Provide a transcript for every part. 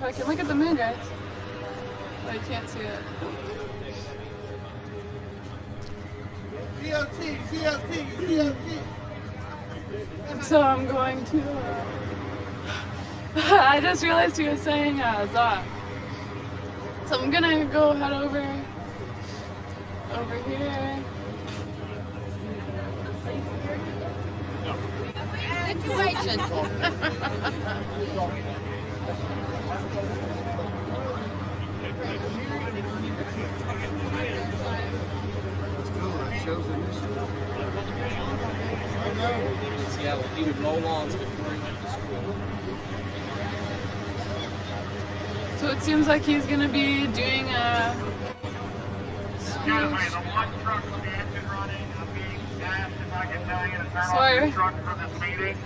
if I can look at the moon, guys. But I can't see it. So I'm going to. I just realized he was saying Zot. So I'm gonna go head over here. Situation. Seattle, he would mow lawns before he went to school. So it seems like he's gonna be doing a Excuse me, the one truck with the engine running, I'm being asked if I can tell you to turn Sorry. off the truck for this meeting.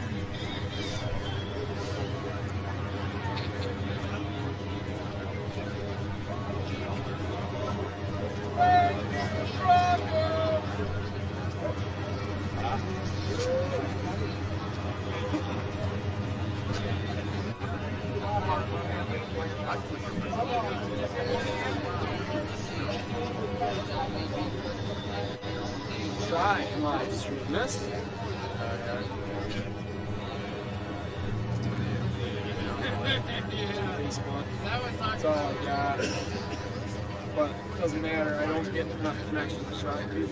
Try and live stream this. That's all I got. But it doesn't matter, I don't get enough connection to try and do it.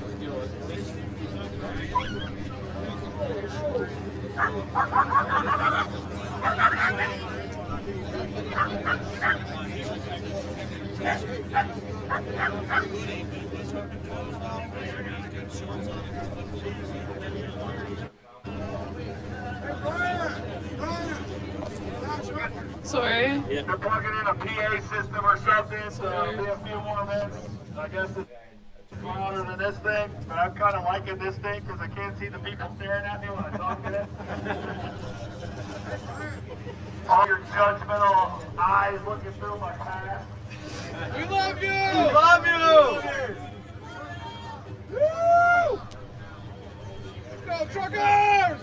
Sorry. They're plugging in a PA system or something, so it'll be a few more minutes. I guess it's louder than this thing, but I'm kind of liking this thing because I can't see the people staring at me when I talk to it. All your judgmental eyes looking through my past. We love you! We love you! Woo! Let's go, truckers!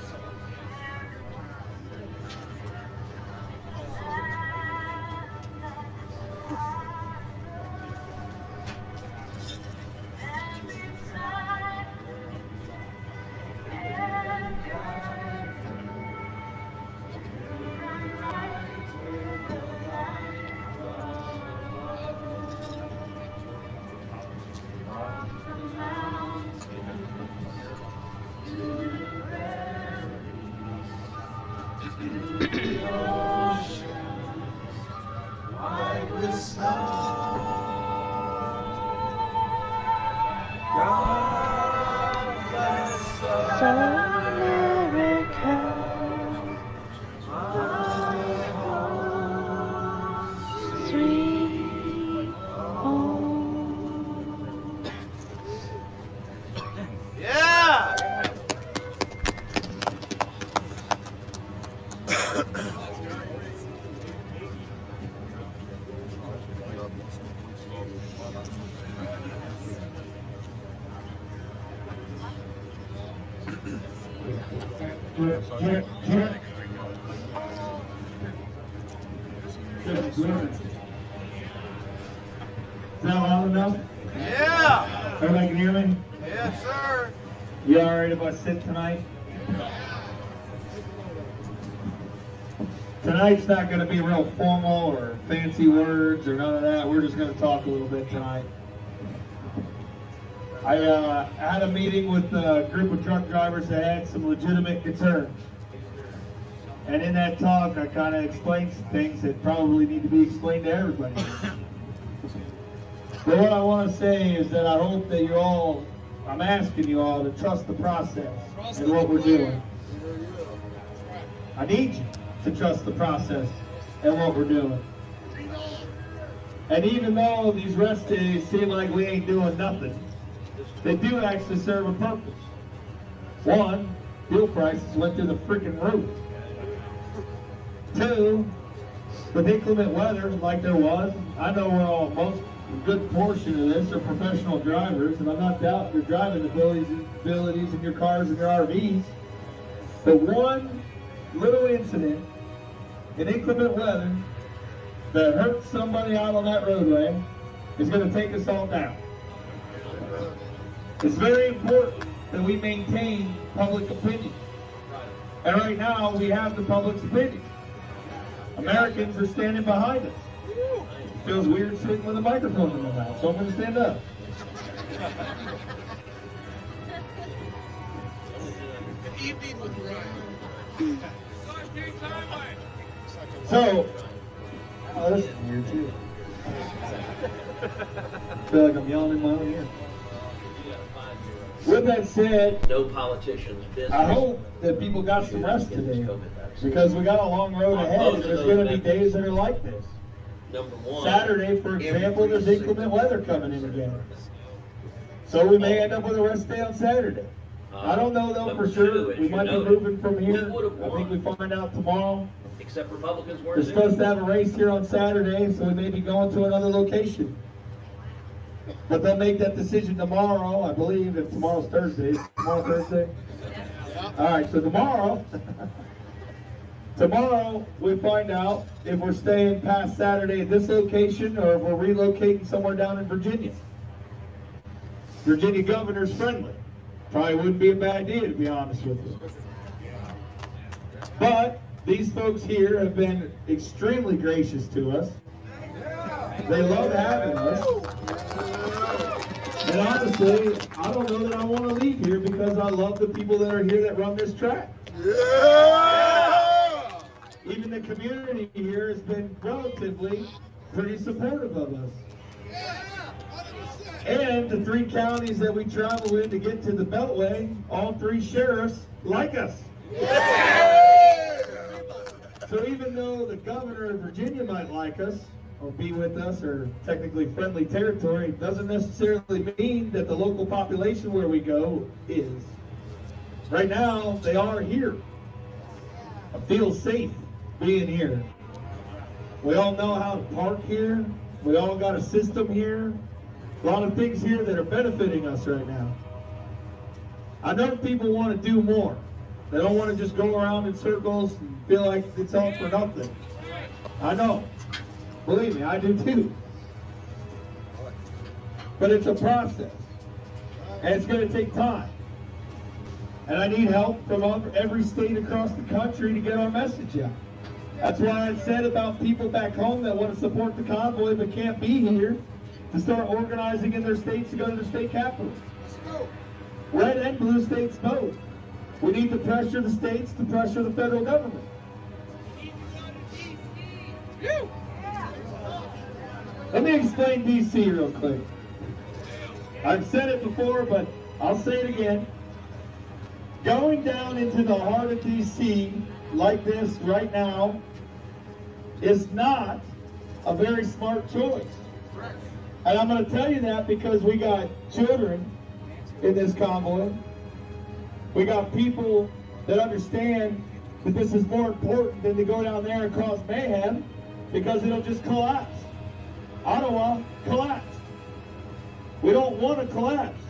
Is that loud enough? Yeah! Everybody can hear me? Yes, sir. You alright if I sit tonight? Tonight's not going to be real formal or fancy words or none of that. We're just going to talk a little bit tonight. I had a meeting with a group of truck drivers that had some legitimate concerns. And in that talk, I kind of explained some things that probably need to be explained to everybody. But what I want to say is that I hope that you all, I'm asking you all to trust the process and what we're doing. I need you to trust the process and what we're doing. And even though these rest days seem like we ain't doing nothing, they do actually serve a purpose. One, fuel prices went through the freaking roof. Two, with inclement weather like there was, I know we're all, most a good portion of this are professional drivers, and I'm not doubting your driving abilities in your cars and your RVs. But one little incident in inclement weather that hurts somebody out on that roadway is going to take us all down. It's very important that we maintain public opinion. And right now, we have the public's opinion. Americans are standing behind us. It feels weird sitting with a microphone in my mouth, so I'm going to stand up. So, oh, this is weird too. I feel like I'm yelling in my own ear. With that said, no politicians' business. I hope that people got some rest today, because we got a long road ahead, and there's going to be days that are like this. Number one, Saturday, for example, there's inclement weather coming in again. So we may end up with a rest day on Saturday. I don't know though for sure. We might be moving from here. I think we find out tomorrow. Except Republicans We're weren't supposed to have a race here on Saturday, so we may be going to another location. But they'll make that decision tomorrow, I believe, if tomorrow's Thursday. Is tomorrow Thursday? All right, so tomorrow we find out if we're staying past Saturday at this location or if we're relocating somewhere down in Virginia. Virginia governor's friendly. Probably wouldn't be a bad idea, to be honest with you. But these folks here have been extremely gracious to us. They love having us. And honestly, I don't know that I want to leave here because I love the people that are here that run this track. Yeah! Even the community here has been relatively pretty supportive of us. And the 3 counties that we travel in to get to the Beltway, all 3 sheriffs like us. So even though the governor of Virginia might like us, or be with us, or technically friendly territory, it doesn't necessarily mean that the local population where we go is. Right now, they are here. I feel safe being here. We all know how to park here. We all got a system here. A lot of things here that are benefiting us right now. I know people want to do more. They don't want to just go around in circles and feel like it's all for nothing. I know. Believe me, I do too. But it's a process. And it's going to take time. And I need help from every state across the country to get our message out. That's why I said about people back home that want to support the convoy but can't be here, to start organizing in their states to go to the state capitals. Red and blue states both. We need to pressure the states to pressure the federal government. Let me explain DC real quick. I've said it before, but I'll say it again. Going down into the heart of DC like this right now is not a very smart choice. And I'm going to tell you that because we got children in this convoy. We got people that understand that this is more important than to go down there and cause mayhem, because it'll just collapse. Ottawa collapsed. We don't want to collapse.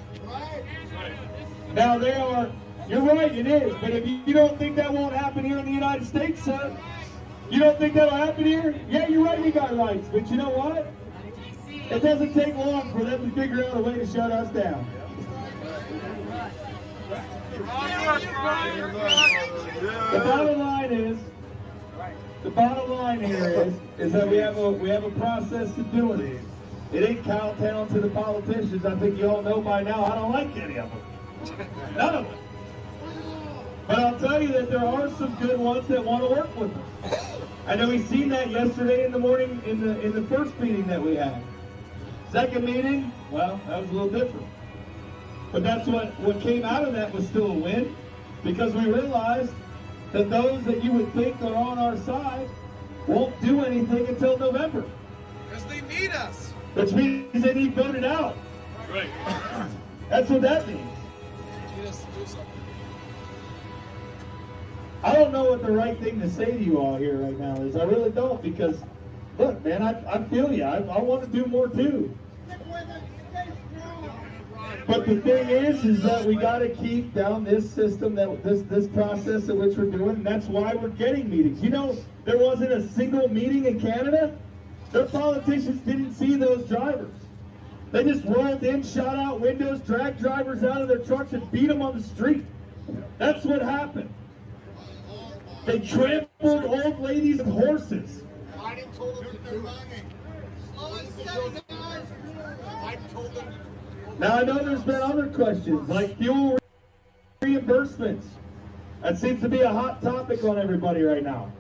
Now they are, you're right, it is, but if you don't think that won't happen here in the United States, sir, you don't think that'll happen here? Yeah, you're right, we got rights, but you know what? It doesn't take long for them to figure out a way to shut us down. The bottom line here is that we have a process to do it. It ain't kowtown to the politicians. I think you all know by now I don't like any of them. None of them. But I'll tell you that there are some good ones that want to work with us. I know we've seen that yesterday in the morning in the first meeting that we had. Second meeting, well, that was a little different. But that's what came out of that was still a win, because we realized that those that you would think are on our side won't do anything until November. Because they need us. Which means they need voted out. Right. That's what that means. They need us to do something. I don't know what the right thing to say to you all here right now is. I really don't, because, look, man, I feel you. I want to do more too. But the thing is that we got to keep down this system, this process in which we're doing, and that's why we're getting meetings. You know, there wasn't a single meeting in Canada Their politicians didn't see those drivers. They just rolled in, shot out windows, dragged drivers out of their trucks and beat them on the street. That's what happened. They trampled old ladies and horses. Biden told them to do it. Biden told them. Now I know there's been other questions like fuel reimbursements. That seems to be a hot topic on everybody right now.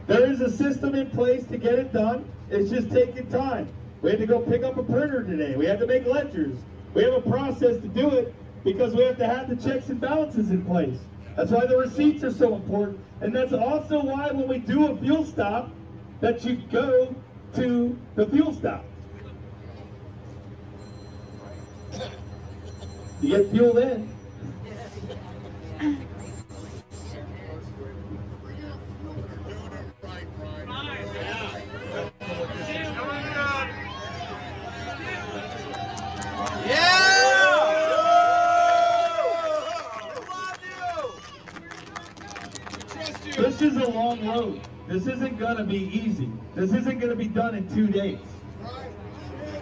There is a system in place to get it done. It's just taking time. We had to go pick up a printer today. We had to make ledgers. We have a process to do it because we have to have the checks and balances in place. That's why the receipts are so important. And that's also why when we do a fuel stop, that you go to the fuel stop. You get fuel in. This is a long road. This isn't going to be easy. This isn't going to be done in 2 days.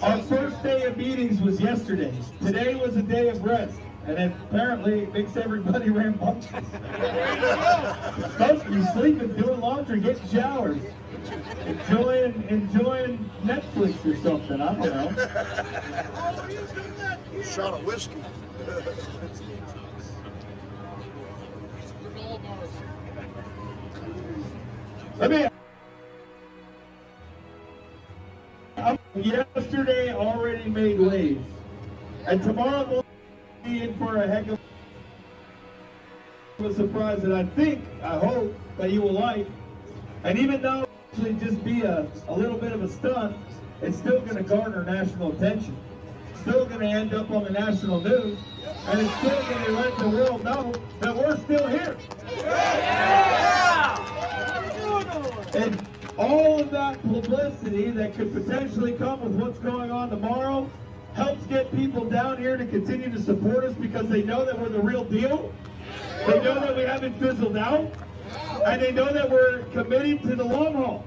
Our first day of meetings was yesterday. Today was a day of rest. And then apparently it makes everybody rambunctious. Supposed to be sleeping, doing laundry, getting showers. Enjoying Netflix or something. I don't know. Shot of whiskey. Yesterday already made waves. And tomorrow we'll be in for a heck of a surprise that I hope that you will like. And even though it'll just be a little bit of a stunt, it's still going to garner national attention. It's still going to end up on the national news. And it's still going to let the world know that we're still here. And all of that publicity that could potentially come with what's going on tomorrow helps get people down here to continue to support us because they know that we're the real deal. They know that we haven't fizzled out. And they know that we're committed to the long haul.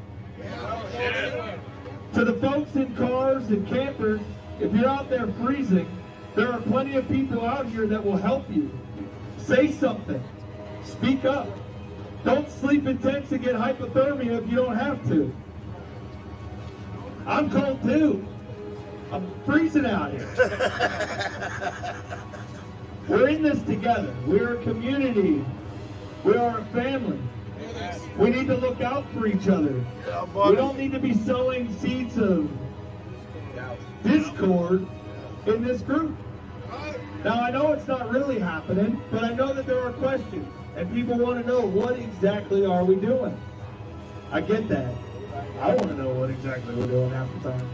To the folks in cars and campers, if you're out there freezing, there are plenty of people out here that will help you. Say something. Speak up. Don't sleep in tents and get hypothermia if you don't have to. I'm cold too. I'm freezing out here. We're in this together. We're a community. We are a family. We need to look out for each other. We don't need to be sowing seeds of discord in this group. Now I know it's not really happening, but I know that there are questions. And people want to know, what exactly are we doing? I get that. I want to know what exactly we're doing half the time.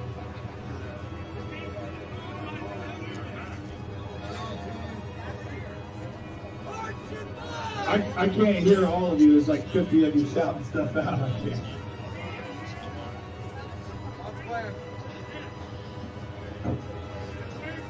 I can't hear all of you. There's like 50 of you shouting stuff out. I can't.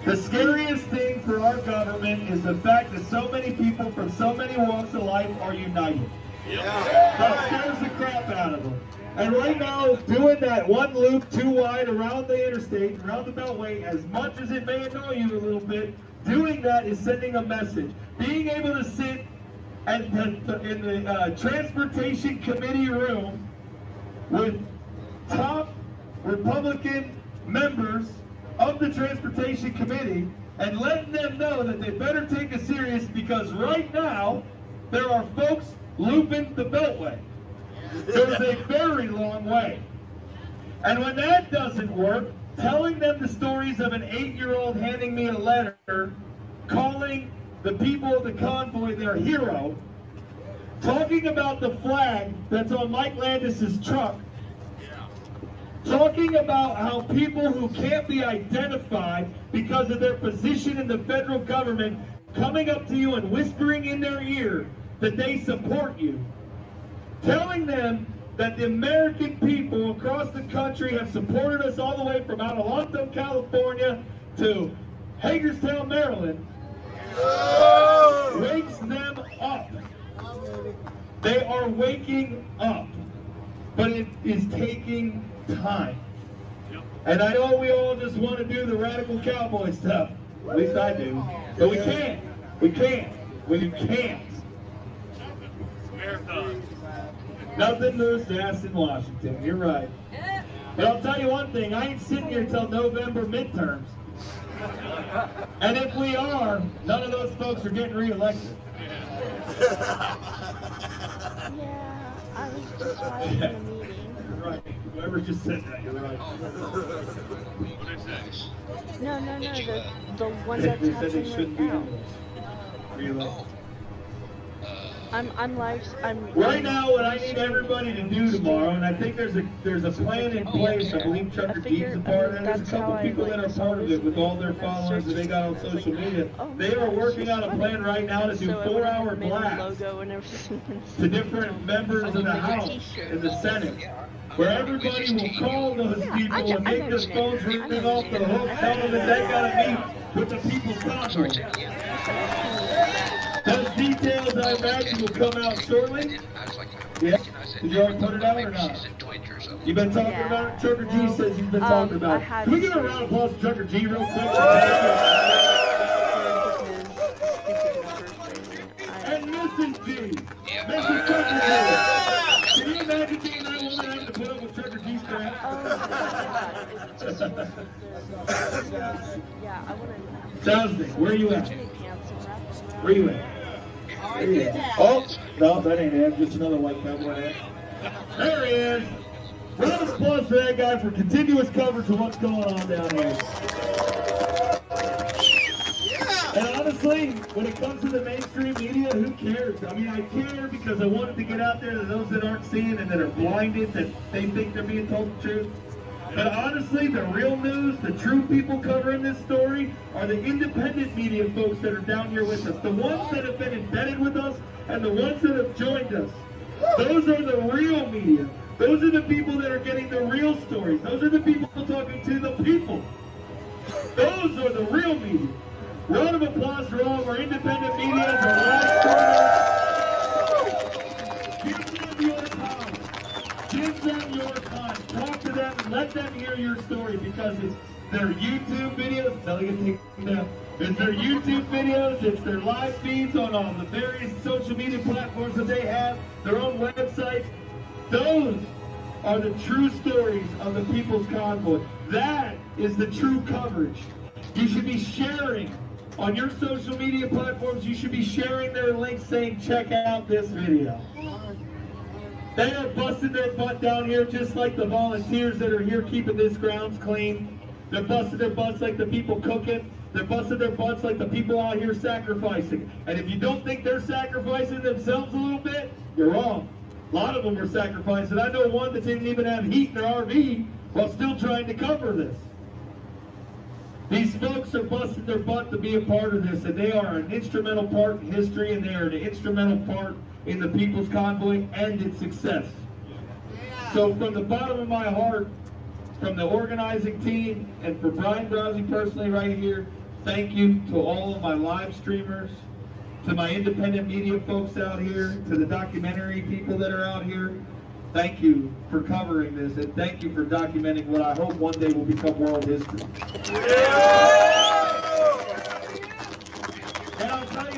The scariest thing for our government is the fact that so many people from so many walks of life are united. That scares the crap out of them. And right now, doing that one loop too wide around the interstate, around the beltway, as much as it may annoy you a little bit, doing that is sending a message. Being able to sit in the Transportation Committee room with top Republican members of the Transportation Committee and letting them know that they better take us serious because right now there are folks looping the beltway. There's a very long way. And when that doesn't work, telling them the stories of an 8-year-old handing me a letter, calling the people of the convoy their hero, talking about the flag that's on Mike Landis's truck, talking about how people who can't be identified because of their position in the federal government coming up to you and whispering in their ear that they support you, telling them that the American people across the country have supported us all the way from Adelanto, California to Hagerstown, Maryland, wakes them up. They are waking up. but it is taking time. And I know we all just want to do the radical cowboy stuff. At least I do. But we can't. We can't. We can't. Marathon. Nothing moves fast in Washington. You're right. But I'll tell you one thing. I ain't sitting here till November midterms. And if we are, none of those folks are getting reelected. Yeah, I was just watching the meeting. You're right. Whoever just said that, you're right. No, the one that's They said they happening shouldn't right be now. reelected. I'm Right now, what I need everybody to do tomorrow, and I think there's a plan in place. I believe Chuck G's a part of it. There's a couple people that are part of it with all their followers that they got on social media. They are working on a plan right now to do 4-hour blasts to different members of the House and the Senate, where everybody will call those people and make their phones ring off the hook, tell them that they gotta meet with the people's convoy. Those details, I imagine, will come out shortly. Yeah? Did you already put it out or not? You've been talking about it? Trucker G says you've been talking about it. Can we give a round of applause to Trucker G real quick? And Mrs. G. Mrs. Trucker G. Can you imagine being that woman having to put up with Trucker G's crap? Yeah, I want to. Thursday, where are you at? Where you at? Oh, no, that ain't him. Just another white cowboy hat. There he is. Round of applause for that guy for continuous coverage of what's going on down here. And honestly, when it comes to the mainstream media, who cares? I mean, I care because I wanted to get out there to those that aren't seeing and that are blinded, that they think they're being told the truth. But honestly, the real news, the true people covering this story are the independent media folks that are down here with us. The ones that have been embedded with us and the ones that have joined us. Those are the real media. Those are the people that are getting the real stories. Those are the people talking to the people. Those are the real media. Round of applause for all of our independent media. Our last quarter. Give them your time. Give them your time. Talk to them and let them hear your story because it's their YouTube videos. It's their YouTube videos. It's their live feeds on all the various social media platforms that they have. Their own websites. Those are the true stories of the People's Convoy. That is the true coverage. You should be sharing on your social media platforms. You should be sharing their links saying, check out this video. They are busting their butt down here just like the volunteers that are here keeping this grounds clean. They're busting their butts like the people cooking. They're busting their butts like the people out here sacrificing. And if you don't think they're sacrificing themselves a little bit, you're wrong. A lot of them are sacrificing. I know one that didn't even have heat in their RV while still trying to cover this. These folks are busting their butt to be a part of this, and they are an instrumental part in history, and they are an instrumental part in the People's Convoy and its success. So from the bottom of my heart, from the organizing team, and for Brian Browsey personally right here, thank you to all of my live streamers, to my independent media folks out here, to the documentary people that are out here. Thank you for covering this, and thank you for documenting what I hope one day will become world history. And I'll tell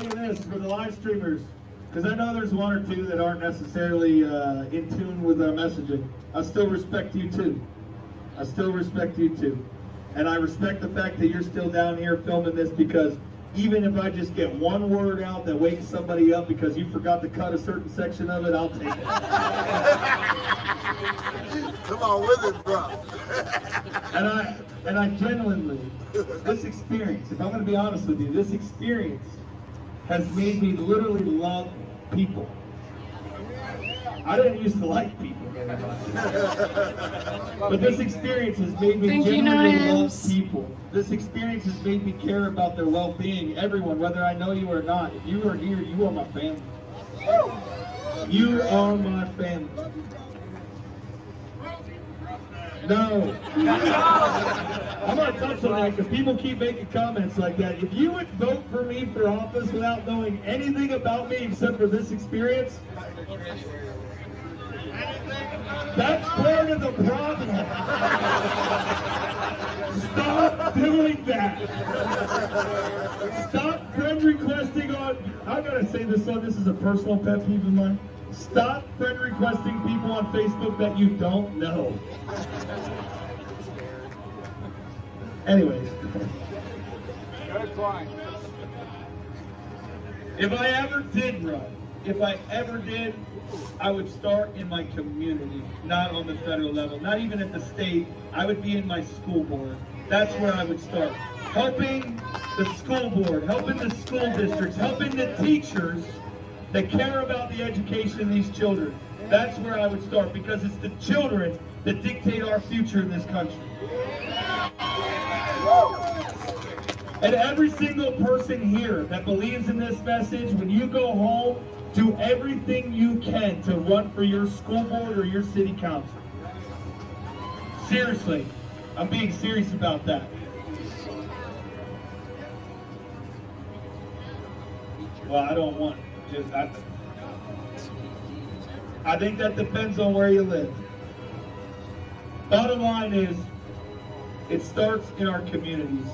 you this for the live streamers, because I know there's one or two that aren't necessarily in tune with our messaging. I still respect you too. I still respect you too. And I respect the fact that you're still down here filming this, because even if I just get one word out that wakes somebody up because you forgot to cut a certain section of it, I'll take it. Come on with it, bro. And I genuinely, this experience, if I'm going to be honest with you, this experience has made me literally love people. I didn't used to like people very much. But this experience has made me genuinely love people. This experience has made me care about their well-being. Everyone, whether I know you or not, if you are here, you are my family. You are my family. No. I'm going to touch on that because people keep making comments like that. If you would vote for me for office without knowing anything about me except for this experience, That's part of the problem. Stop doing that. Stop friend requesting on, I gotta say this on, this is a personal pet peeve of mine. Stop friend requesting people on Facebook that you don't know. Anyways. Good point. If I ever did run, if I ever did, I would start in my community, not on the federal level, not even at the state. I would be in my school board. That's where I would start. Helping the school board, helping the school districts, helping the teachers that care about the education of these children. That's where I would start, because it's the children that dictate our future in this country. And every single person here that believes in this message, when you go home, do everything you can to run for your school board or your city council. Seriously, I'm being serious about that. Well, I don't want just, I think that depends on where you live. Bottom line is, it starts in our communities.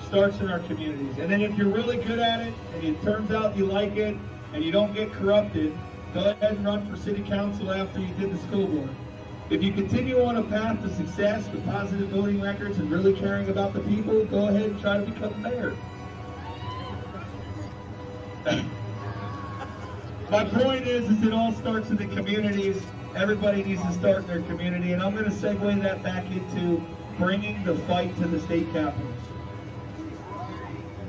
Starts in our communities. And then if you're really good at it, and it turns out you like it, and you don't get corrupted, go ahead and run for city council after you did the school board. If you continue on a path to success with positive voting records and really caring about the people, go ahead and try to become mayor. My point is it all starts in the communities. Everybody needs to start in their community, and I'm going to segue that back into bringing the fight to the state capitals.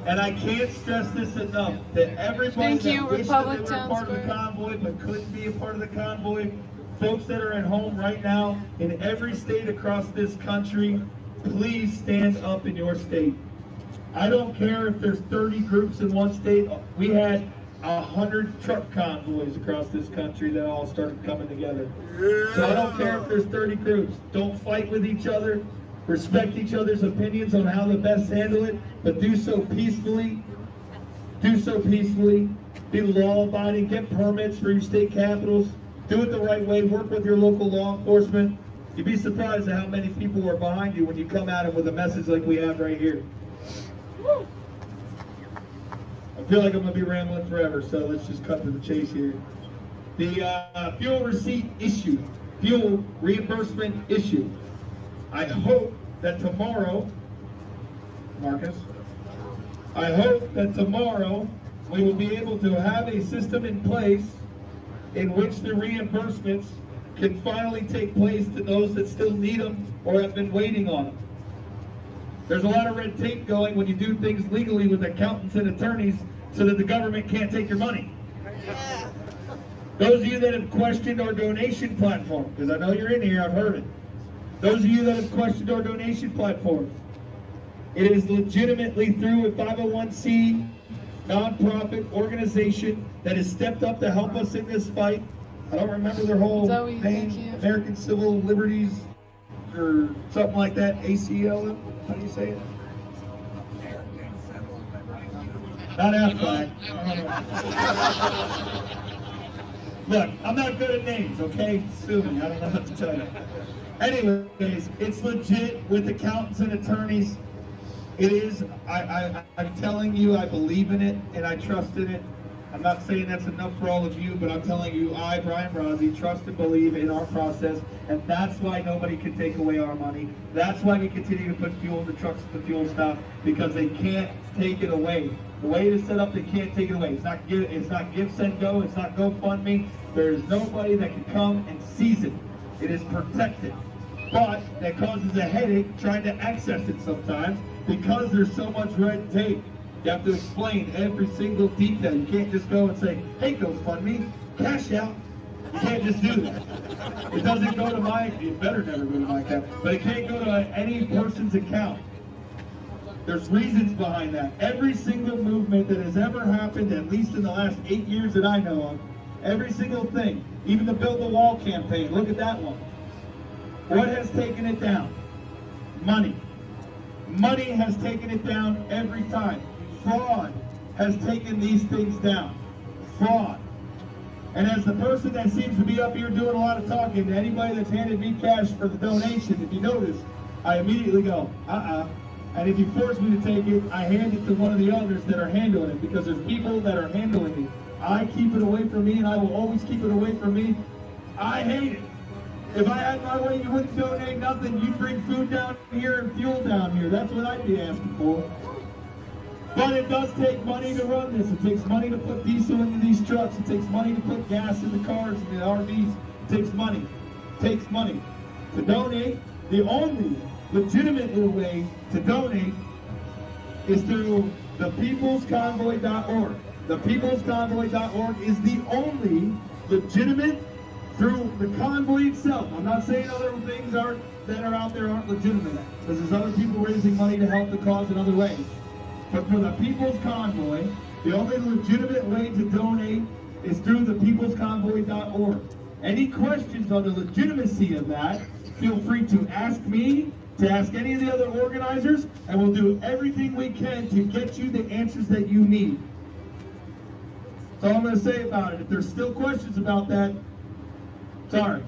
And I can't stress this enough, that everybody that wished that they were part of the convoy but couldn't be a part of the convoy, folks that are at home right now in every state across this country, please stand up in your state. I don't care if there's 30 groups in one state. We had 100 truck convoys across this country that all started coming together. So I don't care if there's 30 groups. Don't fight with each other. Respect each other's opinions on how to best handle it, but do so peacefully. Do so peacefully. Be law-abiding. Get permits for your state capitals. Do it the right way. Work with your local law enforcement. You'd be surprised at how many people are behind you when you come at them with a message like we have right here. I feel like I'm going to be rambling forever, so let's just cut to the chase here. The fuel receipt issue, fuel reimbursement issue. I hope that tomorrow, Marcus, I hope that tomorrow we will be able to have a system in place in which the reimbursements can finally take place to those that still need them or have been waiting on them. There's a lot of red tape going when you do things legally with accountants and attorneys so that the government can't take your money. Those of you that have questioned our donation platform, because I know you're in here, I've heard it. Those of you that have questioned our donation platform, it is legitimately through a 501c nonprofit organization that has stepped up to help us in this fight. I don't remember their whole name, American Civil Liberties or something like that, ACL, how do you say it? Not AFLAG. Look, I'm not good at names, okay? Sue me, I don't know what to tell you. Anyways, it's legit with accountants and attorneys. It is, I'm telling you, I believe in it and I trust in it. I'm not saying that's enough for all of you, but I'm telling you, I, Brian Brozzi, trust and believe in our process, and that's why nobody can take away our money. That's why we continue to put fuel in the trucks and the fuel stuff, because they can't take it away. The way it is set up, they can't take it away. It's not give, send, go. It's not GoFundMe. There's nobody that can come and seize it. It is protected. But that causes a headache trying to access it sometimes because there's so much red tape. You have to explain every single detail. You can't just go and say, hey, GoFundMe, cash out. You can't just do that. It doesn't go to my, it better never go to my account, but it can't go to any person's account. There's reasons behind that. Every single movement that has ever happened, at least in the last 8 years that I know of, every single thing, even the Build the Wall campaign, look at that one. What has taken it down? Money. Money has taken it down every time. Fraud has taken these things down. Fraud. And as the person that seems to be up here doing a lot of talking, to anybody that's handed me cash for the donation, if you notice, I immediately go, And if you force me to take it, I hand it to one of the others that are handling it, because there's people that are handling it. I keep it away from me, and I will always keep it away from me. I hate it. If I had my way, you wouldn't donate nothing. You'd bring food down here and fuel down here. That's what I'd be asking for. But it does take money to run this. It takes money to put diesel into these trucks. It takes money to put gas in the cars and the RVs. It takes money. It takes money. To donate, the only legitimate way to donate is through thepeoplesconvoy.org. Thepeoplesconvoy.org is the only legitimate through the convoy itself. I'm not saying other things that are out there aren't legitimate, because there's other people raising money to help the cause in other ways. But for the People's Convoy, the only legitimate way to donate is through thepeoplesconvoy.org. Any questions on the legitimacy of that, feel free to ask me, to ask any of the other organizers, and we'll do everything we can to get you the answers that you need. That's all I'm going to say about it. If there's still questions about that, sorry.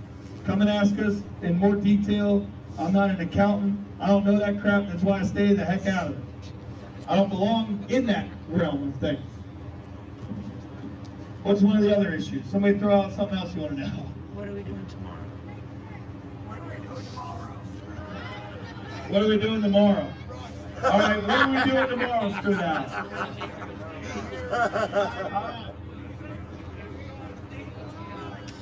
Come and ask us in more detail. I'm not an accountant. I don't know that crap. That's why I stay the heck out of it. I don't belong in that realm of things. What's one of the other issues? Somebody throw out something else you want to know. What are we doing tomorrow? What are we doing tomorrow? All right, what are we doing tomorrow, Screw Out?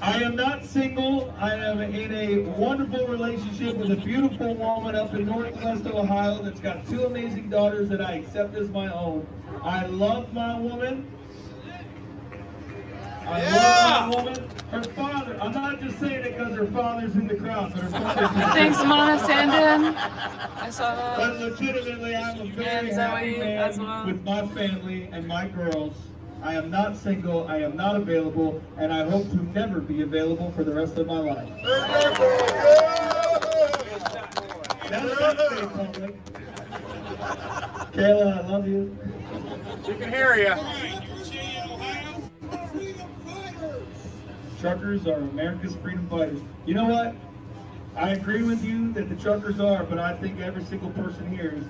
I am not single. I am in a wonderful relationship with a beautiful woman up in Northwest Ohio that's got 2 amazing daughters that I accept as my own. I love my woman. I love my woman. Her father, I'm not just saying it because her father's in the crowd, but her father's in the crowd. Thanks, Mona Sandin. I saw that. But legitimately, I'm a very And happy Zoe man as well. with my family and my girls. I am not single, I am not available, and I hope to never be available for the rest of my life. That's not very public. Kayla, I love you. She can hear you. Truckers are America's freedom fighters. You know what? I agree with you that the truckers are, but I think every single person here is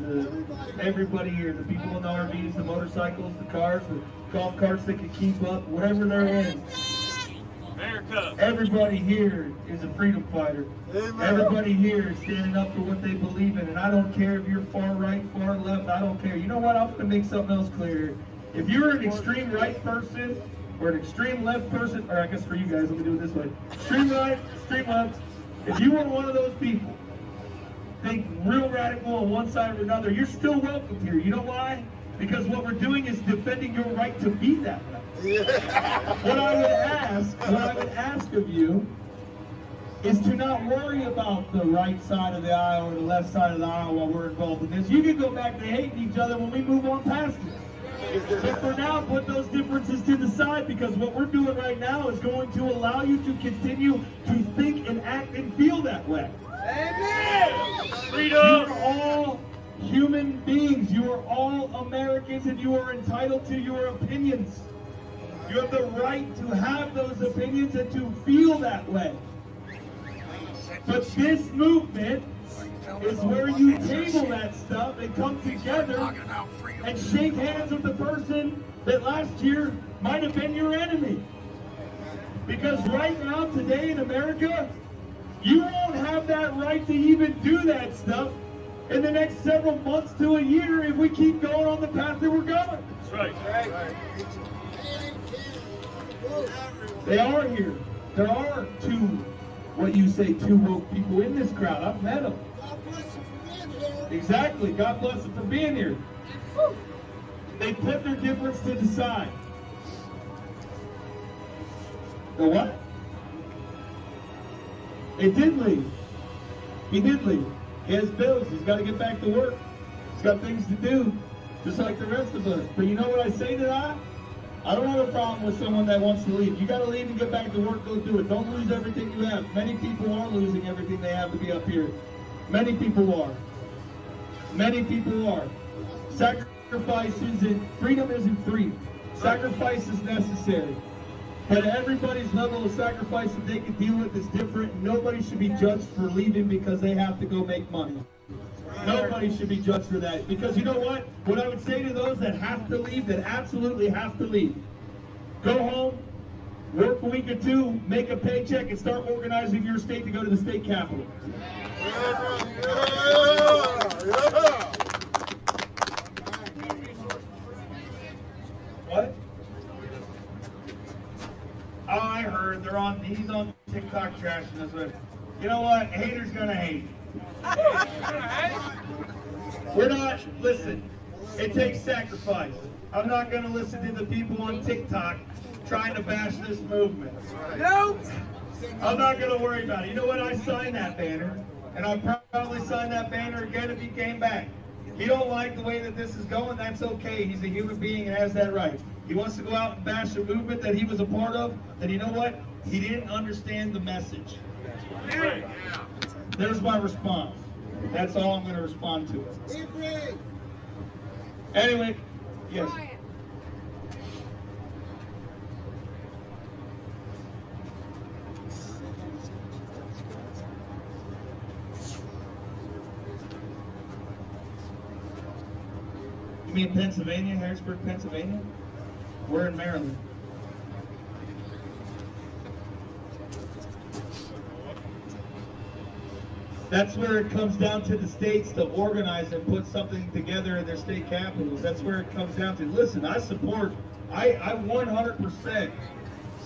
everybody here, the people in the RVs, the motorcycles, the cars, the golf carts that can keep up, whatever they're in. Everybody here is a freedom fighter. Everybody here is standing up for what they believe in, and I don't care if you're far right, far left, I don't care. You know what? I'm going to make something else clear here. If you're an extreme right person, or an extreme left person, or I guess for you guys, let me do it this way. Extreme right, extreme left. If you are one of those people, think real radical on one side or another, you're still welcome here. You know why? Because what we're doing is defending your right to be that way. What I would ask of you is to not worry about the right side of the aisle or the left side of the aisle while we're involved in this. You can go back to hating each other when we move on past it. But for now, put those differences to the side, because what we're doing right now is going to allow you to continue to think and act and feel that way. Amen! Freedom! You're all human beings. You are all Americans, and you are entitled to your opinions. You have the right to have those opinions and to feel that way. But this movement is where you table that stuff and come together and shake hands with the person that last year might have been your enemy. Because right now, today in America, you won't have that right to even do that stuff in the next several months to a year if we keep going on the path that we're going. That's right. They are here. There are what you say, two woke people in this crowd. I've met them. Exactly. God bless them for being here. They put their difference to the side. The what? It did leave. He did leave. He has bills. He's got to get back to work. He's got things to do, just like the rest of us. But you know what I say to that? I don't have a problem with someone that wants to leave. You got to leave and get back to work. Go do it. Don't lose everything you have. Many people are losing everything they have to be up here. Many people are. Many people are. Sacrifices and freedom isn't free. Sacrifice is necessary. But everybody's level of sacrifice that they can deal with is different. Nobody should be judged for leaving because they have to go make money. Nobody should be judged for that. Because you know what? What I would say to those that have to leave, that absolutely have to leave, go home, work a week or two, make a paycheck, and start organizing your state to go to the state capitol. What? Oh, I heard he's on TikTok trashing us with. You know what? Haters gonna hate. We're not, listen, it takes sacrifice. I'm not gonna listen to the people on TikTok trying to bash this movement. Nope. I'm not gonna worry about it. You know what? I signed that banner, and I'll probably sign that banner again if he came back. He don't like the way that this is going, that's okay. He's a human being and has that right. He wants to go out and bash a movement that he was a part of, then you know what? He didn't understand the message. There's my response. That's all I'm going to respond to it. Anyway, yes. You mean Pennsylvania, Harrisburg, Pennsylvania? We're in Maryland. That's where it comes down to the states to organize and put something together in their state capitals. That's where it comes down to. Listen, I 100%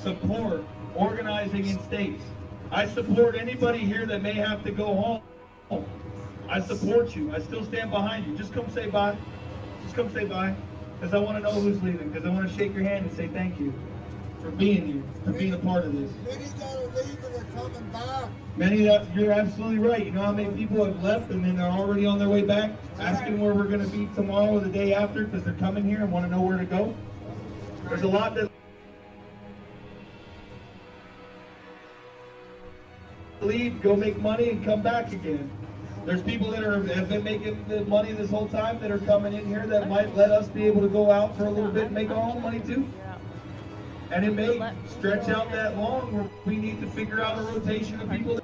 support organizing in states. I support anybody here that may have to go home. I support you. I still stand behind you. Just come say bye. Just come say bye. Because I want to know who's leaving. Because I want to shake your hand and say thank you for being here, for being a part of this. Many that are leaving are coming back. Many that, you're absolutely right. You know how many people have left and then they're already on their way back, asking where we're going to be tomorrow or the day after because they're coming here and want to know where to go. There's a lot that leave, go make money, and come back again. There's people that have been making the money this whole time that are coming in here that might let us be able to go out for a little bit and make our own money too. And it may stretch out that long where we need to figure out a rotation of people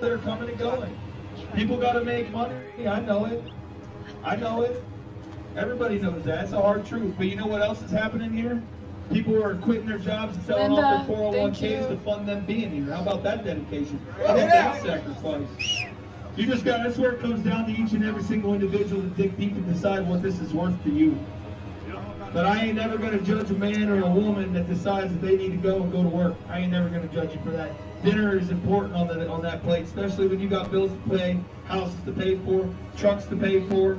that are coming and going. People got to make money. I know it. I know it. Everybody knows that. It's a hard truth. But you know what else is happening here? People are quitting their jobs and selling off their 401ks to fund them being here. How about that dedication? How about that sacrifice? You just got, that's where it comes down to each and every single individual to dig deep and decide what this is worth to you. But I ain't never going to judge a man or a woman that decides that they need to go and go to work. I ain't never going to judge you for that. Dinner is important on that plate, especially when you got bills to pay, houses to pay for, trucks to pay for.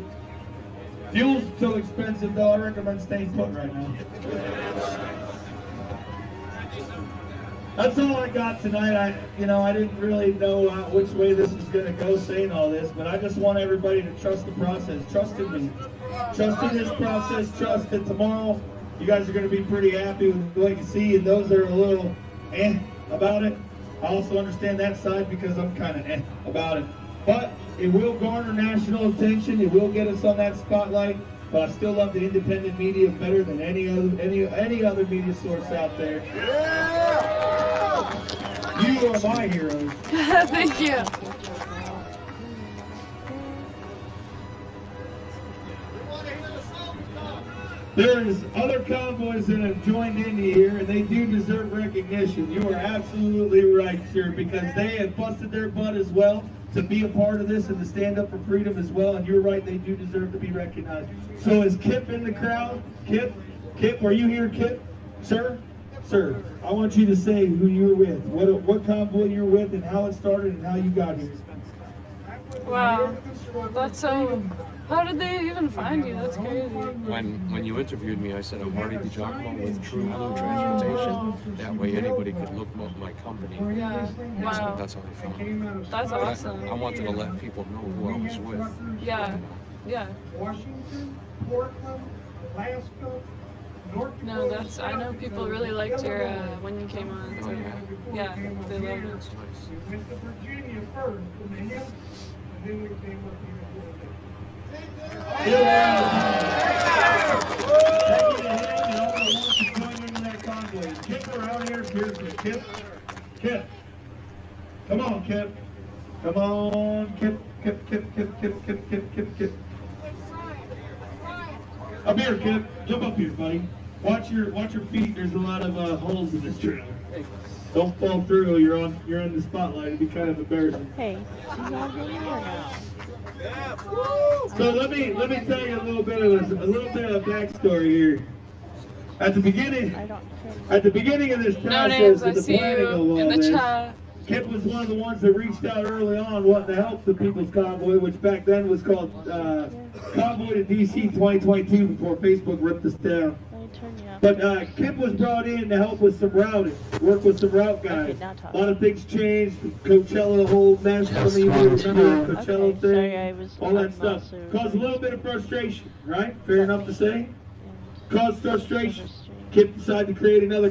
Fuel's so expensive though, I recommend staying put right now. That's all I got tonight. I didn't really know which way this was going to go saying all this, but I just want everybody to trust the process. Trust in me. Trust in this process. Trust that tomorrow you guys are going to be pretty happy with what you see, and those that are a little about it, I also understand that side because I'm kind of about it. But it will garner national attention. It will get us on that spotlight. But I still love the independent media better than any other media source out there. Yeah! You are my heroes. Thank you. There's other convoys that have joined in here, and they do deserve recognition. You are absolutely right, sir, because they have busted their butt as well to be a part of this and to stand up for freedom as well, and you're right, they do deserve to be recognized. So is Kip in the crowd? Kip, are you here, Kip? Sir, I want you to say who you're with, what convoy you're with, and how it started and how you got here. Wow, that's so... How did they even find you? That's crazy. When you interviewed me, I said I'm Marty DiGiacomo with True Blue Transportation. That way anybody could look up my company. Yeah. Wow. That's how I found it. That's awesome. I wanted to let people know who I was with. Yeah. Washington, Portland, Alaska, North Dakota. No, that's. I know people really liked your when you came on. So, yeah, they loved it. We went to Virginia first, and then we came up here. Yeah. Thank you to him and all the ones who joined in that convoy. volunteers for Kip. Kip. Come on, Kip. Come on, Kip. Kip. Up here, Kip. Jump up here, buddy. Watch your feet. There's a lot of holes in this trailer. Don't fall through. You're on the spotlight. It'd be kind of embarrassing. Hey, she's all hanging here now. So let me tell you a little bit of backstory here. At the beginning of this No process, names, I of the see planning of you in all the this, chat. Kip was one of the ones that reached out early on wanting to help the People's Convoy, which back then was called Convoy to DC 2022 before Facebook ripped us down. Let me turn you up. But Kip was brought in to help with some routing, work with some route guys. Okay, now talk. A lot of things changed. Coachella, whole mess. Some of you remember the Coachella Okay, thing, sorry, I was all that on stuff. also- Caused a little bit of frustration, right? Fair enough to say. And Caused frustration. HAGERSTOWN. Kip decided to create another